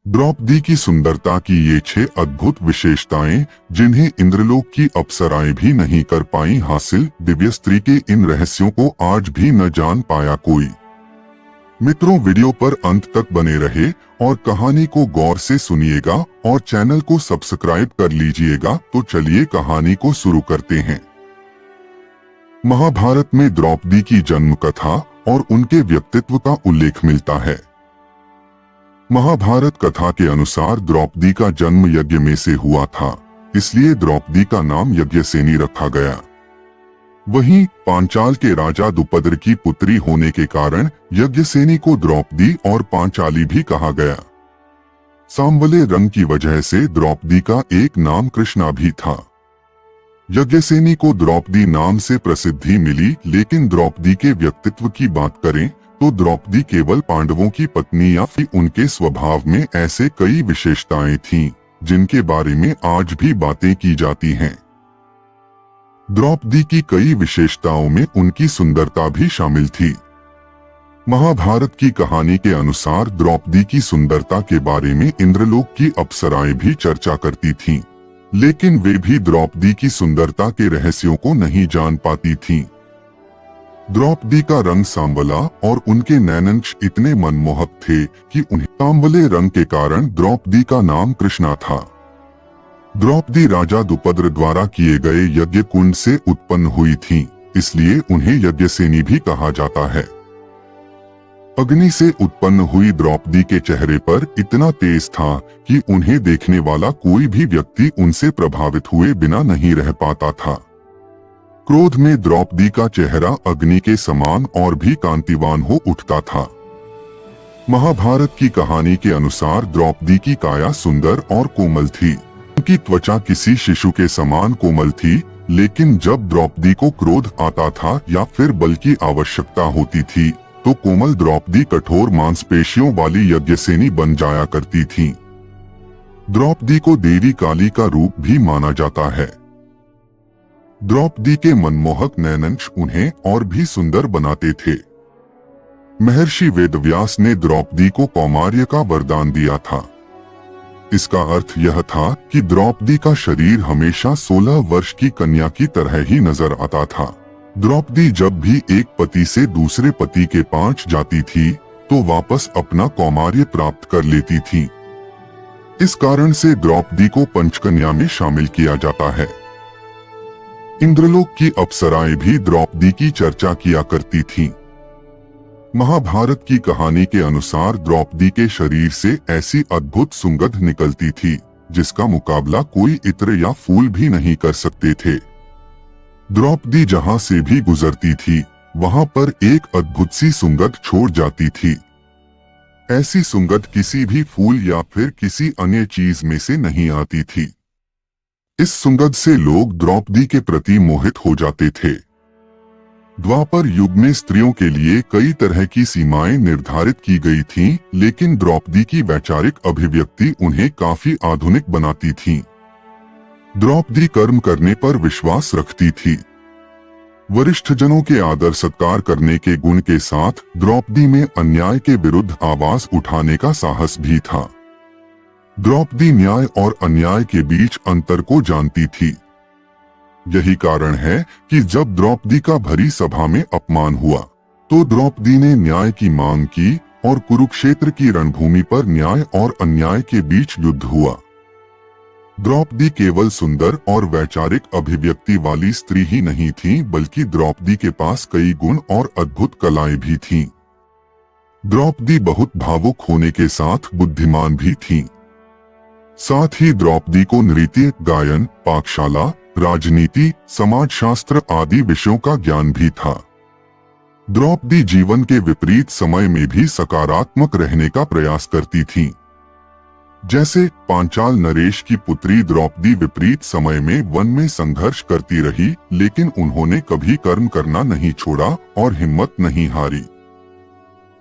द्रौपदी की सुंदरता की ये 6 अद्भुत विशेषताएं, जिन्हें इंद्रलोक की अप्सराएं भी नहीं कर पाई हासिल, दिव्य स्त्री के इन रहस्यों को आज भी न जान पाया कोई। मित्रों, वीडियो पर अंत तक बने रहे और कहानी को गौर से सुनिएगा और चैनल को सब्सक्राइब कर लीजिएगा। तो चलिए कहानी को शुरू करते हैं। महाभारत में द्रौपदी की जन्म कथा और उनके व्यक्तित्व का उल्लेख मिलता है। महाभारत कथा के अनुसार द्रौपदी का जन्म यज्ञ में से हुआ था, इसलिए द्रौपदी का नाम यज्ञसेनी रखा गया। वहीं पांचाल के राजा द्रुपद की पुत्री होने के कारण यज्ञसेनी को द्रौपदी और पांचाली भी कहा गया। सांवले रंग की वजह से द्रौपदी का एक नाम कृष्णा भी था। यज्ञसेनी को द्रौपदी नाम से प्रसिद्धि मिली, लेकिन द्रौपदी के व्यक्तित्व की बात करें तो द्रौपदी केवल पांडवों की पत्नी या फिर उनके स्वभाव में ऐसे कई विशेषताएं थीं, जिनके बारे में आज भी बातें की जाती हैं। द्रौपदी की कई विशेषताओं में उनकी सुंदरता भी शामिल थी। महाभारत की कहानी के अनुसार द्रौपदी की सुंदरता के बारे में इंद्रलोक की अप्सराएं भी चर्चा करती थीं, लेकिन वे भी द्रौपदी की सुंदरता के रहस्यों को नहीं जान पाती थीं। द्रौपदी का रंग सांवला और उनके नैनंश इतने मनमोहक थे कि उन्हें सांवले रंग के कारण द्रौपदी का नाम कृष्णा था। द्रौपदी राजा द्रुपद द्वारा किए गए यज्ञ कुंड से उत्पन्न हुई थीं, इसलिए उन्हें यज्ञसेनी भी कहा जाता है। अग्नि से उत्पन्न हुई द्रौपदी के चेहरे पर इतना तेज था कि उन्हें देखने वाला कोई भी व्यक्ति उनसे प्रभावित हुए बिना नहीं रह पाता था। क्रोध में द्रौपदी का चेहरा अग्नि के समान और भी कांतिवान हो उठता था। महाभारत की कहानी के अनुसार द्रौपदी की काया सुंदर और कोमल थी। उनकी त्वचा किसी शिशु के समान कोमल थी, लेकिन जब द्रौपदी को क्रोध आता था या फिर बल की आवश्यकता होती थी, तो कोमल द्रौपदी कठोर मांसपेशियों वाली यज्ञसेनी बन जाया करती थी। द्रौपदी को देवी काली का रूप भी माना जाता है। द्रौपदी के मनमोहक नैनंश उन्हें और भी सुंदर बनाते थे। महर्षि वेदव्यास ने द्रौपदी को कौमार्य का वरदान दिया था। इसका अर्थ यह था कि द्रौपदी का शरीर हमेशा 16 वर्ष की कन्या की तरह ही नजर आता था। द्रौपदी जब भी एक पति से दूसरे पति के पास जाती थी, तो वापस अपना कौमार्य प्राप्त कर लेती थी। इस कारण से द्रौपदी को पंचकन्या में शामिल किया जाता है। इंद्रलोक की अप्सराएं भी द्रौपदी की चर्चा किया करती थीं। महाभारत की कहानी के अनुसार द्रौपदी के शरीर से ऐसी अद्भुत सुगंध निकलती थी, जिसका मुकाबला कोई इत्र या फूल भी नहीं कर सकते थे। द्रौपदी जहां से भी गुजरती थी, वहां पर एक अद्भुत सी सुगंध छोड़ जाती थी। ऐसी सुगंध किसी भी फूल या फिर किसी अन्य चीज में से नहीं आती थी। इस सुगंध से लोग द्रौपदी के प्रति मोहित हो जाते थे। द्वापर युग में स्त्रियों के लिए कई तरह की सीमाएं निर्धारित की गई थीं, लेकिन द्रौपदी की वैचारिक अभिव्यक्ति उन्हें काफी आधुनिक बनाती थी। द्रौपदी कर्म करने पर विश्वास रखती थी। वरिष्ठ जनों के आदर सत्कार करने के गुण के साथ द्रौपदी में अन्याय के विरुद्ध आवाज उठाने का साहस भी था। द्रौपदी न्याय और अन्याय के बीच अंतर को जानती थी। यही कारण है कि जब द्रौपदी का भरी सभा में अपमान हुआ, तो द्रौपदी ने न्याय की मांग की और कुरुक्षेत्र की रणभूमि पर न्याय और अन्याय के बीच युद्ध हुआ। द्रौपदी केवल सुंदर और वैचारिक अभिव्यक्ति वाली स्त्री ही नहीं थी, बल्कि द्रौपदी के पास कई गुण और अद्भुत कलाएं भी थीं। द्रौपदी बहुत भावुक होने के साथ बुद्धिमान भी थी। साथ ही द्रौपदी को नृत्य, गायन, पाकशाला, राजनीति, समाजशास्त्र आदि विषयों का ज्ञान भी था। द्रौपदी जीवन के विपरीत समय में भी सकारात्मक रहने का प्रयास करती थी। जैसे पांचाल नरेश की पुत्री द्रौपदी विपरीत समय में वन में संघर्ष करती रही, लेकिन उन्होंने कभी कर्म करना नहीं छोड़ा और हिम्मत नहीं हारी।